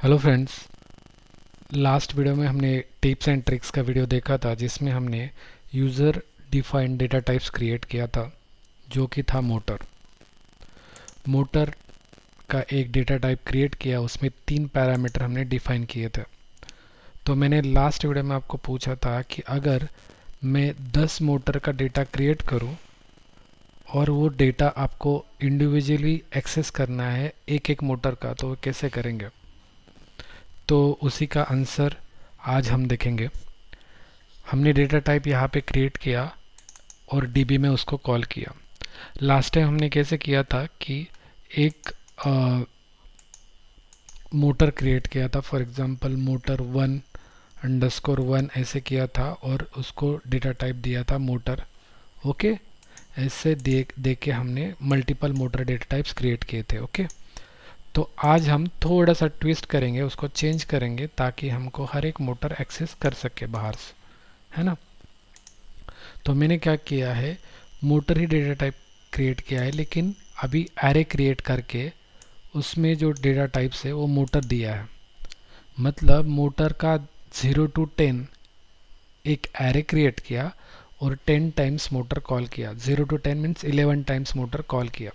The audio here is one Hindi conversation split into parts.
Hello friends. लास्ट वीडियो में हमने टिप्स एंड ट्रिक्स का वीडियो देखा था जिसमें हमने user defined data types create किया था जो कि था मोटर। मोटर का एक डेटा टाइप क्रिएट किया, उसमें 3 पैरामीटर हमने डिफाइन किए थे। तो मैंने लास्ट वीडियो में आपको पूछा था कि अगर मैं 10 मोटर का डेटा क्रिएट करूं और वो डेटा आपको इंडिविजुअली एक्सेस करना है एक एक मोटर का, तो वो कैसे करेंगे। तो उसी का आंसर आज हम देखेंगे। हमने डेटा टाइप यहाँ पे क्रिएट किया और डीबी में उसको कॉल किया। लास्ट टाइम हमने कैसे किया था कि एक मोटर क्रिएट किया था, फॉर एग्जांपल मोटर 1_1 ऐसे किया था और उसको डेटा टाइप दिया था मोटर। ओके, ऐसे दे के हमने multiple motor data types create किए थे। ओके, तो आज हम थोड़ा सा ट्विस्ट करेंगे, उसको चेंज करेंगे ताकि हमको हर एक मोटर एक्सेस कर सके बाहर से, है ना। तो मैंने क्या किया है, मोटर ही डेटा टाइप क्रिएट किया है, लेकिन अभी एरे क्रिएट करके उसमें जो डेटा टाइप्स है वो मोटर दिया है। मतलब मोटर का 0 to 10 एक एरे क्रिएट किया और 10 टाइम्स मोटर कॉल किया। 0 to 10 means 11 times motor call किया।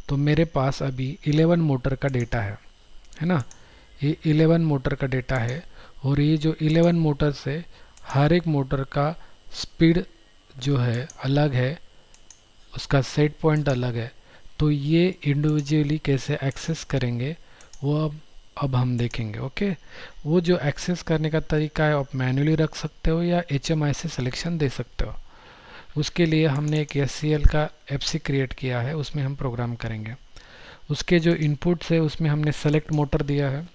तो मेरे पास अभी 11 मोटर का डेटा है ना। ये 11 मोटर का डेटा है और ये जो 11 मोटर से हर एक मोटर का स्पीड जो है अलग है, उसका सेट पॉइंट अलग है। तो ये इंडिविजुअली कैसे एक्सेस करेंगे वो अब हम देखेंगे। ओके, वो जो एक्सेस करने का तरीका है आप मैन्युअली रख सकते हो या HMI से सिलेक्शन दे सकते हो। उसके लिए हमने एक SCL का FC क्रिएट किया है, उसमें हम प्रोग्राम करेंगे। उसके जो इनपुट्स है उसमें हमने सेलेक्ट मोटर दिया है।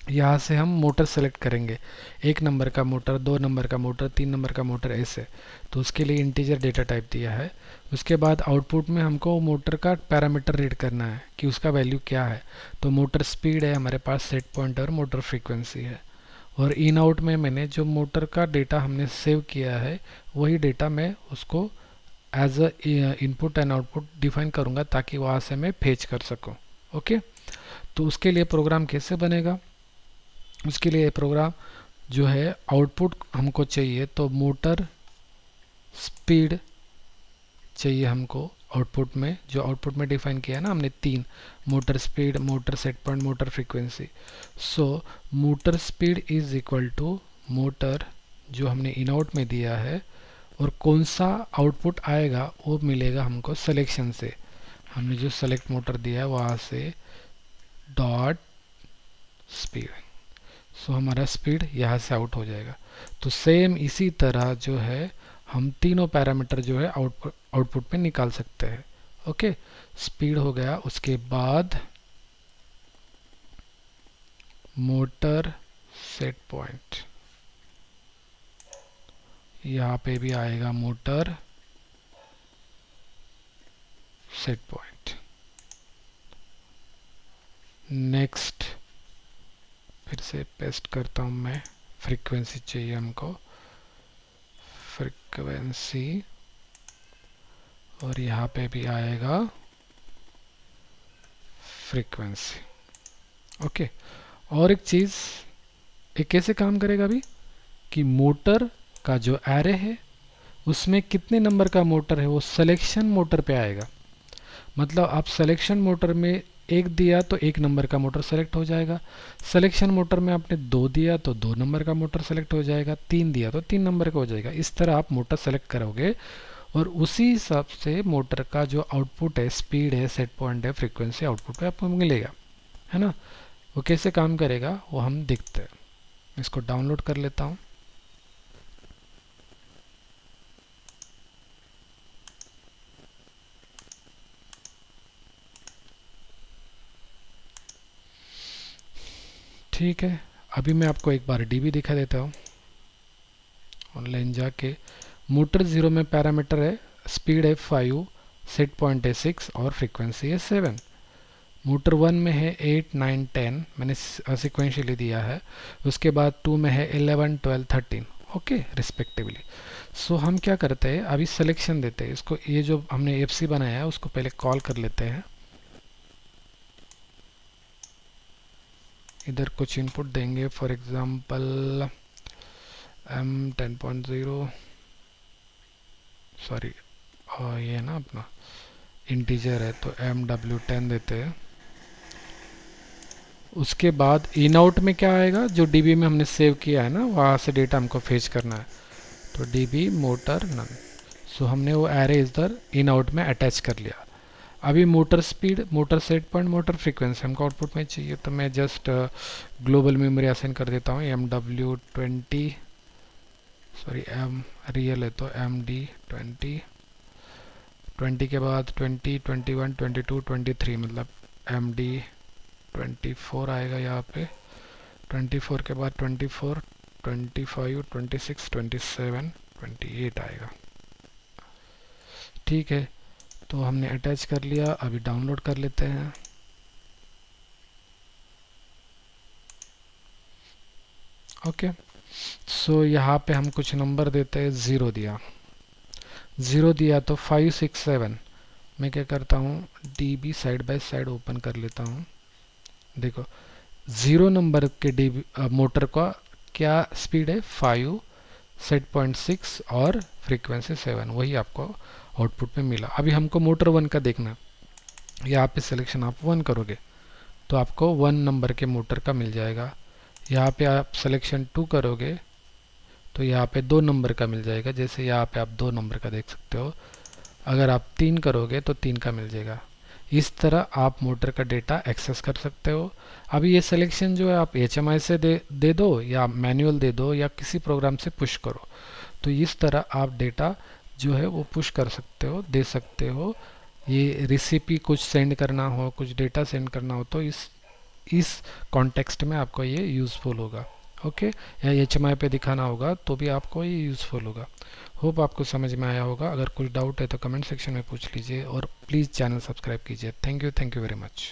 यहाँ से हम मोटर सेलेक्ट करेंगे, 1 नंबर का मोटर, 2 नंबर का मोटर, 3 नंबर का मोटर, ऐसे। तो उसके लिए इंटीजर डेटा टाइप दिया है। उसके बाद आउटपुट में हमको मोटर का पैरामीटर रीड करना है कि उसका वैल्यू क्या है। तो मोटर स्पीड है हमारे पास, सेट पॉइंट और मोटर फ्रीक्वेंसी है। और इन आउट में मैंने जो मोटर का डेटा हमने सेव किया है वही डेटा मैं उसको as a input and output define करूँगा ताकि वहाँ से मैं फेच कर सकूँ। ओके, तो उसके लिए प्रोग्राम कैसे बनेगा। उसके लिए प्रोग्राम जो है, आउटपुट हमको चाहिए तो मोटर स्पीड चाहिए हमको। आउटपुट में जो आउटपुट में डिफाइन किया है ना हमने 3, motor speed, motor set point, motor frequency. So motor speed is equal to motor जो हमने इन आउट में दिया है, और कौन सा आउटपुट आएगा वो मिलेगा हमको सिलेक्शन से। हमने जो सेलेक्ट मोटर दिया है वहाँ से डॉट स्पीड। सो हमारा स्पीड यहाँ से आउट हो जाएगा। तो सेम इसी तरह जो है हम तीनों पैरामीटर जो है आउटपुट में निकाल सकते हैं। ओके, स्पीड हो गया, उसके बाद मोटर सेट पॉइंट, यहाँ पे भी आएगा मोटर सेट पॉइंट। नेक्स्ट फिर से पेस्ट करता हूँ मैं, फ्रीक्वेंसी चाहिए हमको, फ्रीक्वेंसी, और यहाँ पे भी आएगा फ्रीक्वेंसी। ओके, और एक चीज़, ये कैसे काम करेगा अभी कि मोटर का जो एरे है उसमें कितने नंबर का मोटर है वो सिलेक्शन मोटर पे आएगा। मतलब आप सिलेक्शन मोटर में 1 दिया तो 1 नंबर का मोटर सेलेक्ट हो जाएगा। सिलेक्शन मोटर में आपने 2 दिया तो 2 नंबर का मोटर सेलेक्ट हो जाएगा। 3 दिया तो 3 नंबर का हो जाएगा। इस तरह आप मोटर सेलेक्ट करोगे और उसी हिसाब से मोटर का जो आउटपुट है, स्पीड है, सेट पॉइंट है, फ्रीक्वेंसी आउटपुट पे आपको मिलेगा, है ना। वो कैसे काम करेगा वो हम देखते हैं। इसको डाउनलोड कर लेता हूँ। ठीक है, अभी मैं आपको एक बार डीबी दिखा देता हूँ। ऑनलाइन जाके मोटर 0 में पैरामीटर है, स्पीड है 5, सेट पॉइंट है 6 और फ्रीक्वेंसी है 7। मोटर 1 में है 8, 9, 10, मैंने सिक्वेंशियली दिया है। उसके बाद 2 में है 11, 12, 13, ओके रिस्पेक्टिवली। सो हम क्या करते हैं, अभी सिलेक्शन देते हैं इसको। ये जो हमने FC बनाया है उसको पहले कॉल कर लेते हैं। इधर कुछ इनपुट देंगे, फॉर एग्जांपल M10.0, सॉरी ये है ना अपना इंटीजर है तो MW10 देते हैं। उसके बाद इन आउट में क्या आएगा, जो डीबी में हमने सेव किया है ना वहाँ से डेटा हमको फेच करना है, तो डीबी मोटर नन। सो हमने वो एरे इधर इन आउट में अटैच कर लिया। अभी motor speed, motor set point, motor frequency हमको आउटपुट में चाहिए, तो मैं जस्ट ग्लोबल मेमोरी असाइन कर देता हूँ MW20, सॉरी एम रियल है तो MD20, 20 के बाद 20, 21, 22, 23, मतलब MD24 आएगा यहाँ पे। 24 के बाद 24, 25, 26, 27, 28 आएगा। ठीक है, तो हमने अटैच कर लिया। अभी डाउनलोड कर लेते हैं। ओके, सो यहाँ पे हम कुछ नंबर देते हैं। ज़ीरो दिया तो 5, 6, 7। मैं क्या करता हूँ, dB side by side open कर लेता हूँ। देखो 0 नंबर के डीबी मोटर का क्या स्पीड है, 5, सेट पॉइंट 6 और फ्रीक्वेंसी 7, वही आपको आउटपुट में मिला। अभी हमको मोटर 1 का देखना है। यहाँ पे सिलेक्शन आप 1 करोगे तो आपको 1 नंबर के मोटर का मिल जाएगा। यहाँ पे आप सिलेक्शन 2 करोगे तो यहाँ पे 2 नंबर का मिल जाएगा, जैसे यहाँ पे आप 2 नंबर का देख सकते हो। अगर आप 3 करोगे तो 3 का मिल जाएगा। इस तरह आप मोटर का डेटा एक्सेस कर सकते हो। अभी ये सिलेक्शन जो है आप HMI से दे दो या मैनुअल दे दो या किसी प्रोग्राम से पुश करो, तो इस तरह आप डेटा जो है वो पुश कर सकते हो, दे सकते हो। ये रेसिपी कुछ सेंड करना हो, कुछ डेटा सेंड करना हो तो इस कॉन्टेक्स्ट में आपको ये यूज़फुल होगा। ओके, या HMI पे दिखाना होगा तो भी आपको ये यूज़फुल होगा। होप आपको समझ में आया होगा। अगर कुछ डाउट है तो कमेंट सेक्शन में पूछ लीजिए और प्लीज़ चैनल सब्सक्राइब कीजिए। Thank you very much.